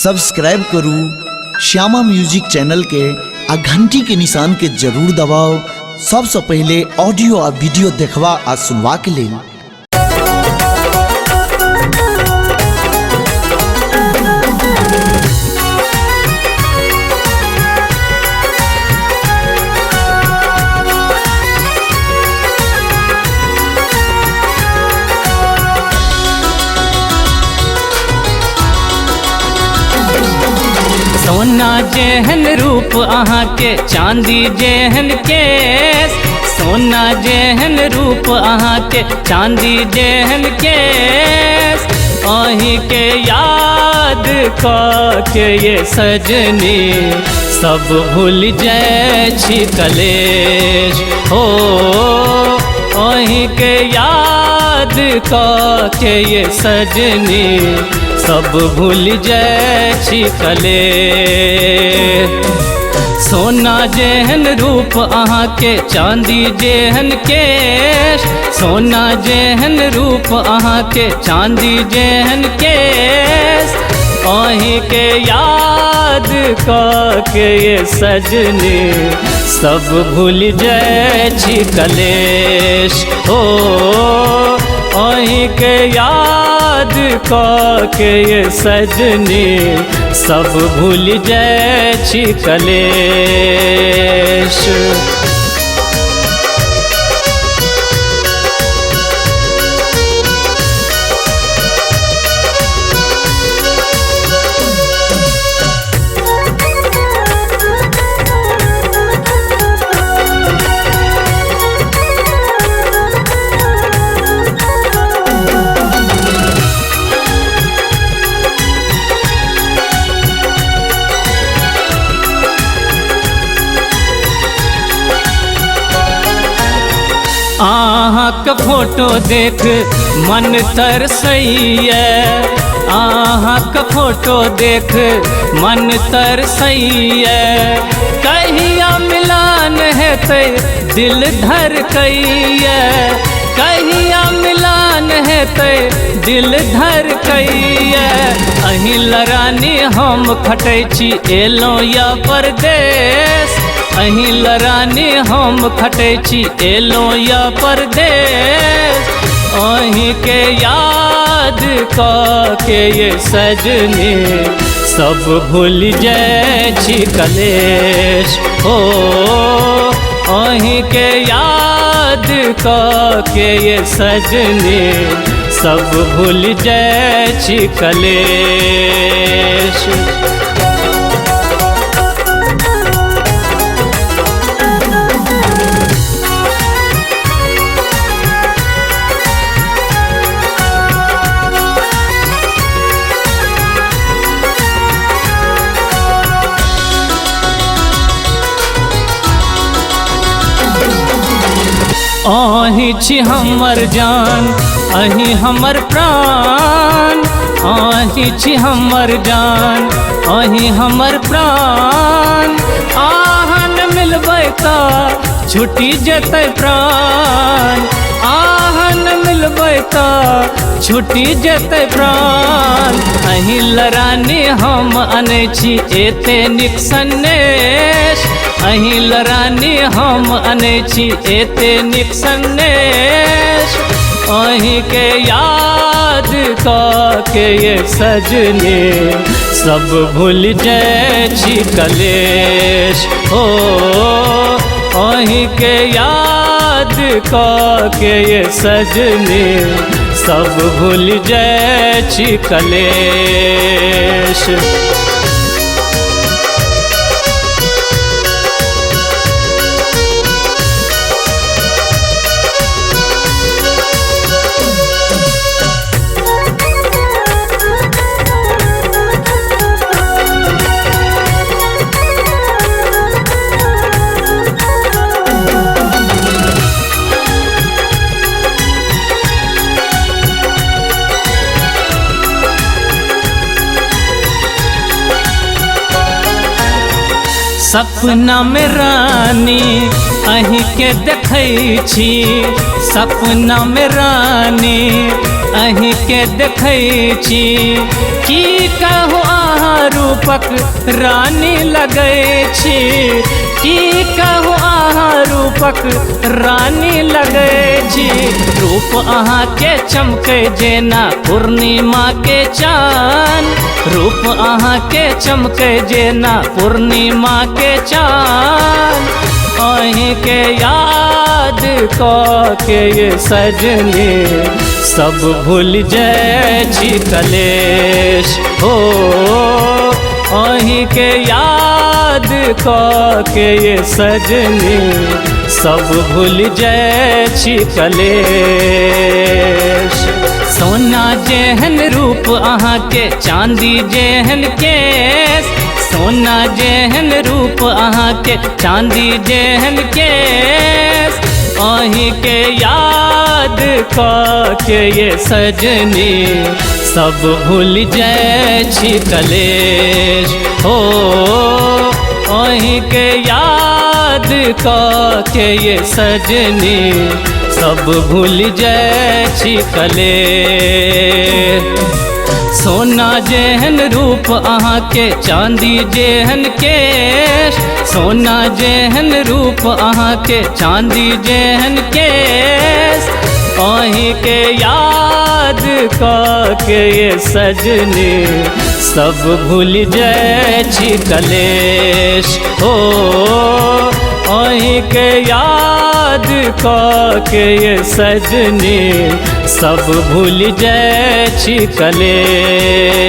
Subscribe करू Shyama music channel के आ घंटी के निशान के जरूर दबाओ सबसे पहले ऑडियो आ वीडियो देखवा आ सुनवा के लिए। सोना जेहन रूप अहाँ के चांदी जेहन केस, सोना जेहन रूप अहाँ के चांदी जेहन केस, अहीं के याद के ये सजनी सब भूल जाए छी कलेश हो। अहीं के याद के ये सजनी सब भूल जाए छी कलेश। सोना जेहन रूप अहाँ के चांदी जेहन केश, सोना जेहन रूप अहाँ के चांदी जेहन केश, अहीं के याद के ये सजनी सब भूल जाए छी कलेश हो। अहीं के याद के ये सजनी सब भूल जाए छी कलेश। अहाँक फोटो देख मन तरसैया, अहाँक फोटो देख मन तरसैया, कहिया मिलान हेतै दिल धड़कैया, कहिया मिलान हेतै दिल धड़कैया। अहीं लरानी हम खटै छी एलौं या परदेश, अहीं लरानी हम खटै छी एलौं या परदेश। अहीं के याद के ये सजनी सब भूल जाए छी कलेश हो। अहीं के याद के ये सजनी सब भूल जाए छी कलेश। अहीं छी हमर जान, अहीं हमर प्राण, अहीं छी हमर जान, अहीं हमर प्राण। अहाँ न मिलबै तऽ छुटि जेतै प्राण, अहाँ न मिलबै तऽ छुटि जेतै प्राण। अहीं लरानी हम अनै छी एते नीक सन्देश, अहीं लरानी हम अनै छी एते नीक सन्देश। अहीं के याद के ये सजनी सब भूल जाए छी कलेश हो। अहीं के याद के ये सजनी सब भूल जाए छी कलेश। सपना में रानी अहीं के देखै छी, सपना में रानी अहीं के देखै छी। की कहू अहाँ रूपक रानी लगै छी, की कहू अहाँ रूपक रानी लगै छी। रूप अहाँके चमकै जेना पूर्णिमा के चाँद, रूप अहाँके चमकै जेना पूर्णिमा के चाँद। अहीं के याद के ये सजनी सब भूल जाय छी कलेश हो। अहीं के याद के ये सजनी सब भूल जाय छी कलेश। सोना जेहन रूप अहाँके चांदी जेहन केस, सोना जेहन रूप अहाँके चांदी जेहन केस। अहीं के याद के ये सजनी सब भूल जाय छी कलेश हो। अहीं के याद के ये सजनी सब भूल जाय छी कलेश। सोना जेहन रूप अहाँके चांदी जेहन केश, सोना जेहन रूप अहाँके चांदी जेहन केश। अहीं के याद के ये सजनी सब भूल जाय छी कलेश हो। अहीं के याद के ये सजनी सब भूल जाय छी कलेश।